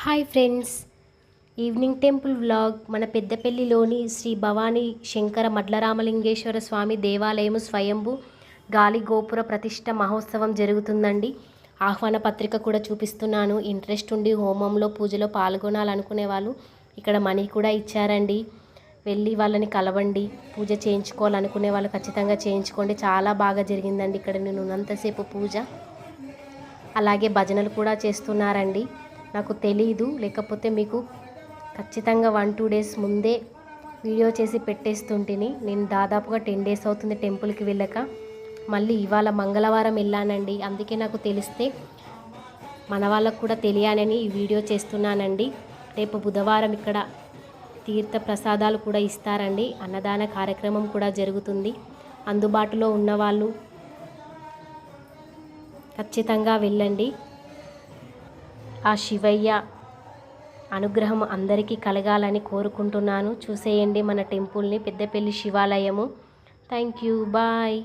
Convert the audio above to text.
Hi friends, evening temple vlog. మన పెద్దపల్లిలోని శ్రీ భవానీ శంకర మడ్లరామలింగేశ్వర స్వామి దేవాలయము స్వయంభూ గాలి గోపుర ప్రతిష్ట మహోత్సవం జరుగుతుందండి. ఆహ్వాన పత్రిక కూడా చూపిస్తున్నాను. ఇంట్రెస్ట్ ఉండి హోమంలో పూజలో పాల్గొనాలనుకునే వాళ్ళు ఇక్కడ మనీ కూడా ఇచ్చారండి. వెళ్ళి వాళ్ళని కలవండి. పూజ చేయించుకోవాలనుకునే వాళ్ళు ఖచ్చితంగా చేయించుకోండి. చాలా బాగా జరిగిందండి ఇక్కడ నేను ఉన్నంతసేపు పూజ. అలాగే భజనలు కూడా చేస్తున్నారండి. నాకు తెలీదు, లేకపోతే మీకు ఖచ్చితంగా 1-2 డేస్ ముందే వీడియో చేసి పెట్టేస్తుంటిని. నేను దాదాపుగా 10 డేస్ అవుతుంది టెంపుల్కి వెళ్ళక. మళ్ళీ ఇవాళ మంగళవారం వెళ్ళానండి. అందుకే నాకు తెలిస్తే మన వాళ్ళకు కూడా తెలియాలని ఈ వీడియో చేస్తున్నానండి. రేపు బుధవారం ఇక్కడ తీర్థ ప్రసాదాలు కూడా ఇస్తారండి. అన్నదాన కార్యక్రమం కూడా జరుగుతుంది. అందుబాటులో ఉన్నవాళ్ళు ఖచ్చితంగా వెళ్ళండి. ఆ శివయ్య అనుగ్రహం అందరికీ కలగాలని కోరుకుంటున్నాను. చూసేయండి మన టెంపుల్ని, పెద్దపల్లి శివాలయము. Thank you, bye.